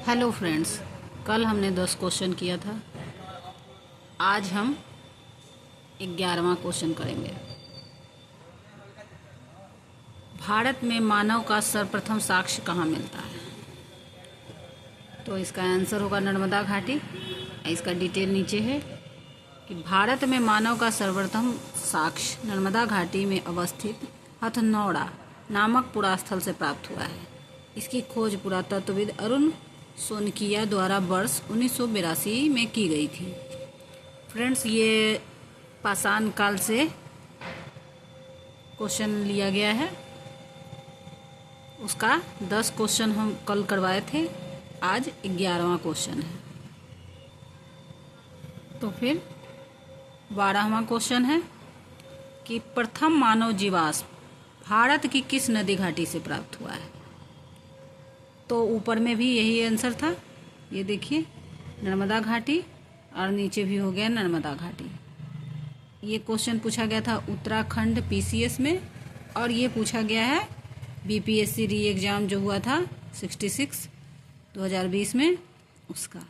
Hello friends, कल हमने 10 question किया था। आज हम 11वां क्वेश्चन करेंगे। भारत में मानव का सर्वप्रथम साक्ष्य कहाँ मिलता है? तो इसका आंसर होगा नर्मदा घाटी। इसका डिटेल नीचे है कि भारत में मानव का सर्वप्रथम साक्ष्य नर्मदा घाटी में अवस्थित हथनौड़ा नामक पुरास्थल से प्राप्त हुआ है। इसकी खोज पुरातत्वविद अरुण सोनकिया द्वारा वर्ष 1982 में की गई थी। फ्रेंड्स, ये पाषाण काल से क्वेश्चन लिया गया है। उसका 10 क्वेश्चन हम कल करवाए थे, आज 11वां क्वेश्चन है। तो फिर 12वां क्वेश्चन है कि प्रथम मानव जीवाश्म भारत की किस नदी घाटी से प्राप्त हुआ है? तो ऊपर में भी यही आंसर था, ये देखिए नर्मदा घाटी, और नीचे भी हो गया नर्मदा घाटी। ये क्वेश्चन पूछा गया था उत्तराखंड पीसीएस में, और ये पूछा गया है बीपीएससी री एग्जाम जो हुआ था 66 2020 में, उसका।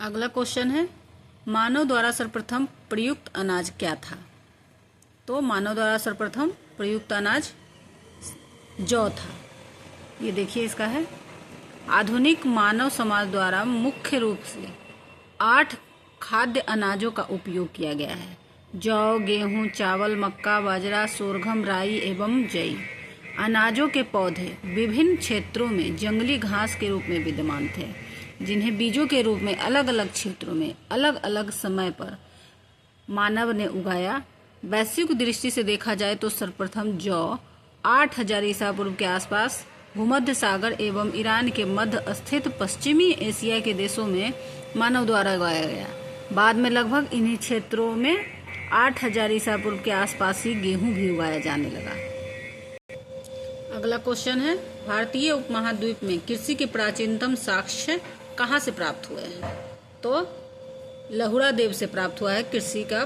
अगला क्वेश्चन है मानव द्वारा सर्वप्रथम प्रयुक्त अनाज क्या था? तो मानव द्वारा सर्वप्रथम प्रयुक्त अनाज जौ था। ये देखिए इसका है, आधुनिक मानव समाज द्वारा मुख्य रूप से 8 खाद्य अनाजों का उपयोग किया गया है। जौ, गेहूं, चावल, मक्का, बाजरा, सोरगम, राई एवं जई। अनाजों के पौधे विभिन्न क्षेत्रों में जंगली घास के रूप में विद्यमान थे, जिन्हें बीजों के रूप में अलग अलग क्षेत्रों में अलग अलग समय पर मानव ने उगाया। वैश्विक दृष्टि से देखा जाए तो सर्वप्रथम जौ 8000 ईसा पूर्व के आसपास भूमध्य सागर एवं ईरान के मध्य स्थित पश्चिमी एशिया के देशों में मानव द्वारा उगाया गया। बाद में लगभग इन्हीं क्षेत्रों में 8000 ईसा पूर्व के आसपास ही गेहूं भी उगाया जाने लगा। अगला क्वेश्चन है भारतीय उपमहाद्वीप में कृषि के प्राचीनतम साक्ष्य कहाँ से प्राप्त हुए हैं? तो लहुड़ा देव से प्राप्त हुआ है कृषि का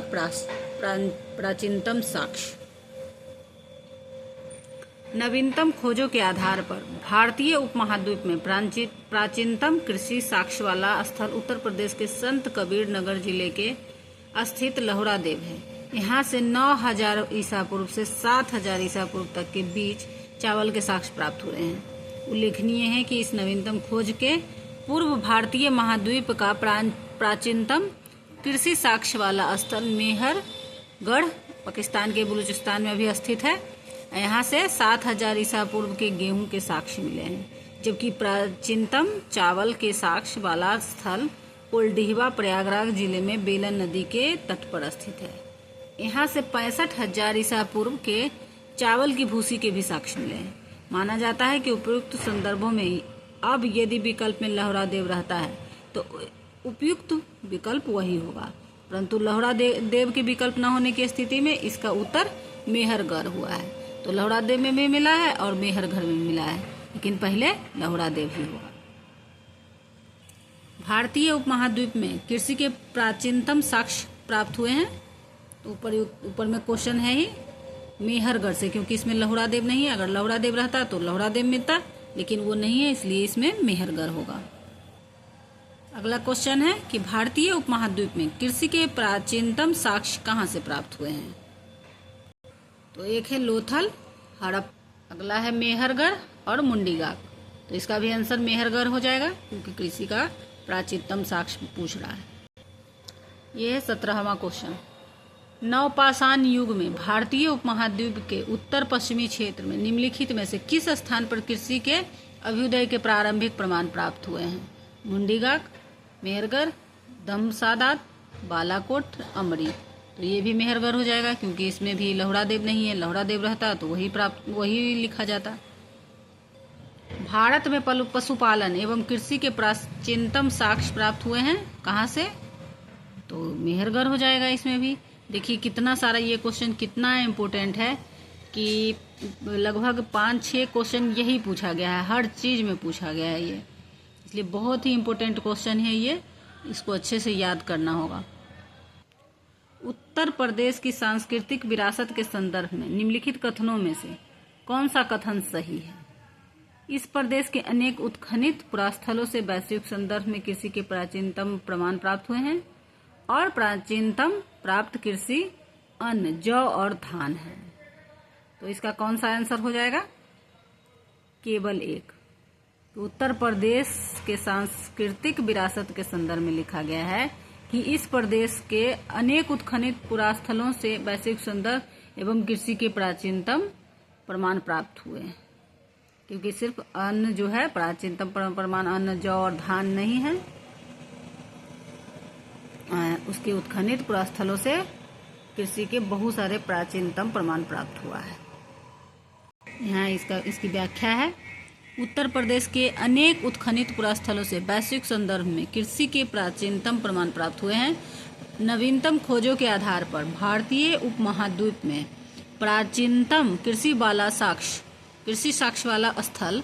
प्राचीनतम साक्ष्य। नवीनतम खोजों के आधार पर भारतीय उपमहाद्वीप में प्राचीनतम कृषि साक्ष्य वाला स्थल उत्तर प्रदेश के संत कबीर नगर जिले के स्थित लहुड़ा देव है। यहाँ से 9000 ईसा पूर्व से 7000 ईसा पूर्व तक के बीच चावल के साक्ष्य प्राप्त हुए हैं। उल्लेखनीय है कि इस नवीनतम खोज के पूर्व भारतीय महाद्वीप का प्राचीनतम कृषि साक्ष्य वाला स्थल मेहरगढ़ पाकिस्तान के बलूचिस्तान में भी स्थित है। यहाँ से 7000 ईसा पूर्व के गेहूं के साक्ष्य मिले हैं, जबकि प्राचीनतम चावल के साक्ष्य वाला स्थल कोलडीहवा प्रयागराज जिले में बेलन नदी के तट पर स्थित है। यहाँ से 65,000 ईसा पूर्व के चावल की भूसी के भी साक्ष्य मिले हैं। माना जाता है कि उपयुक्त संदर्भों में अब यदि विकल्प में लहुड़ा देव रहता है तो उपयुक्त विकल्प वही होगा, परंतु लहुड़ा देव के विकल्प न होने की स्थिति में इसका उत्तर मेहरगढ़ हुआ है। तो लहुड़ा देव में भी मिला है और मेहरगढ़ में मिला है, लेकिन पहले लहुड़ा देव ही होगा। भारतीय उपमहाद्वीप में कृषि के प्राचीनतम साक्ष्य प्राप्त हुए हैं। तो ऊपर में क्वेश्चन है ही मेहरगढ़ से, क्योंकि इसमें लहुड़ा देव नहीं है। अगर लहुड़ा देव रहता तो लहुड़ा देव मिलता, लेकिन वो नहीं है, इसलिए इसमें मेहरगढ़ होगा। अगला क्वेश्चन है कि भारतीय उपमहाद्वीप में कृषि के प्राचीनतम साक्ष्य कहाँ से प्राप्त हुए हैं? तो एक है लोथल हड़प, अगला है मेहरगढ़ और मुंडीगाग। तो इसका भी आंसर मेहरगढ़ हो जाएगा, क्योंकि कृषि का प्राचीनतम साक्ष्य पूछ रहा है। यह है 17वां क्वेश्चन। नवपाषाण युग में भारतीय उपमहाद्वीप के उत्तर पश्चिमी क्षेत्र में निम्नलिखित में से किस स्थान पर कृषि के अभ्युदय के प्रारंभिक प्रमाण प्राप्त हुए हैं? मुंडीगाग, मेहरगढ़, दमसादात, बालाकोट, अमरी। तो ये भी मेहरगढ़ हो जाएगा, क्योंकि इसमें भी लहुड़ा देव नहीं है। लहुड़ा देव रहता तो वही लिखा जाता। भारत में पशुपालन एवं कृषि के प्राचीनतम साक्ष्य प्राप्त हुए हैं कहाँ से? तो मेहरगढ़ हो जाएगा इसमें भी। देखिए कितना सारा ये क्वेश्चन कितना इम्पोर्टेंट है कि लगभग 5-6 क्वेश्चन यही पूछा गया है, हर चीज में पूछा गया है ये, इसलिए बहुत ही इम्पोर्टेंट क्वेश्चन है ये, इसको अच्छे से याद करना होगा। उत्तर प्रदेश की सांस्कृतिक विरासत के संदर्भ में निम्नलिखित कथनों में से कौन सा कथन सही है? इस प्रदेश के अनेक उत्खनित पुरास्थलों से वैश्विक संदर्भ में कृषि के प्राचीनतम प्रमाण प्राप्त हुए हैं और प्राचीनतम प्राप्त कृषि अन्न जौ और धान है। तो इसका कौन सा आंसर हो जाएगा? केवल एक। तो उत्तर प्रदेश के सांस्कृतिक विरासत के संदर्भ में लिखा गया है कि इस प्रदेश के अनेक उत्खनित पुरास्थलों से वैश्विक संदर्भ एवं कृषि के प्राचीनतम प्रमाण प्राप्त हुए हैं, क्योंकि सिर्फ अन्न जो है प्राचीनतम प्रमाण अन्न जौ और धान नहीं है, उसके उत्खनित पुरास्थलों से कृषि के बहुत सारे प्राचीनतम प्रमाण प्राप्त हुआ है। यहाँ इसकी व्याख्या है, उत्तर प्रदेश के अनेक उत्खनित पुरास्थलों से वैश्विक संदर्भ में कृषि के प्राचीनतम प्रमाण प्राप्त हुए हैं। नवीनतम खोजों के आधार पर भारतीय उपमहाद्वीप में प्राचीनतम कृषि साक्ष्य वाला स्थल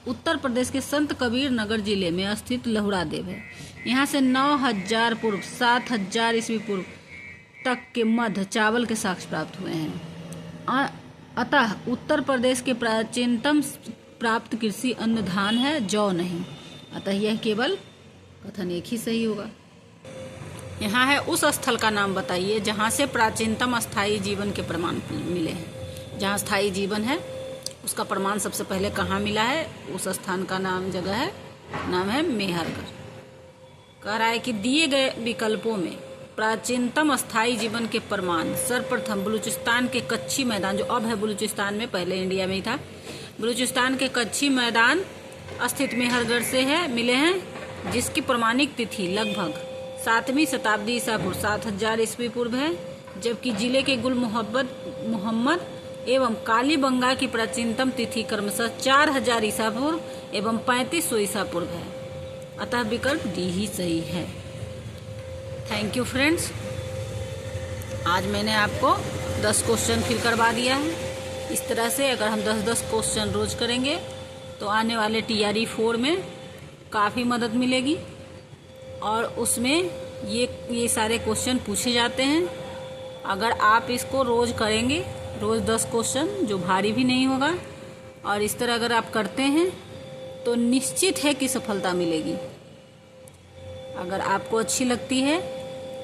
उत्तर प्रदेश के संत कबीर नगर जिले में स्थित लहुरा देव है। यहाँ से 9000 पूर्व 7000 ईस्वी पूर्व तक के मध्य चावल के साक्ष्य प्राप्त हुए हैं। अतः उत्तर प्रदेश के प्राचीनतम प्राप्त कृषि अन्न धान है, जौ नहीं। अतः यह केवल कथन एक ही सही होगा। यहाँ है, उस स्थल का नाम बताइए जहाँ से प्राचीनतम स्थायी जीवन के प्रमाण मिले हैं। जहाँ स्थायी जीवन है उसका प्रमाण सबसे पहले कहाँ मिला है? उस स्थान का नाम है मेहरगढ़। कह रहा है कि दिए गए विकल्पों में प्राचीनतम स्थायी जीवन के प्रमाण सर्वप्रथम बलूचिस्तान के कच्ची मैदान, जो अब है बलूचिस्तान में, पहले इंडिया में ही था, बलूचिस्तान के कच्ची मैदान स्थित मेहरगढ़ से मिले हैं, जिसकी प्रमाणिक तिथि लगभग 7वीं शताब्दी ईसा पूर्व 7000 ईस्वी पूर्व है, जबकि जिले के गुल मोहम्मद एवं कालीबंगा की प्राचीनतम तिथि क्रमशः 4000 ईसा पूर्व एवं 3500 ईसा पूर्व है। अतः विकल्प डी ही सही है। थैंक यू फ्रेंड्स, आज मैंने आपको 10 क्वेश्चन फिल करवा दिया है। इस तरह से अगर हम 10-10 क्वेश्चन रोज करेंगे तो आने वाले TRE 4 में काफ़ी मदद मिलेगी, और उसमें ये सारे क्वेश्चन पूछे जाते हैं। अगर आप इसको रोज करेंगे, रोज 10 क्वेश्चन, जो भारी भी नहीं होगा, और इस तरह अगर आप करते हैं तो निश्चित है कि सफलता मिलेगी। अगर आपको अच्छी लगती है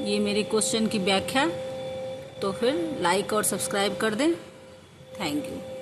ये मेरी क्वेश्चन की व्याख्या तो फिर लाइक और सब्सक्राइब कर दें। Thank you.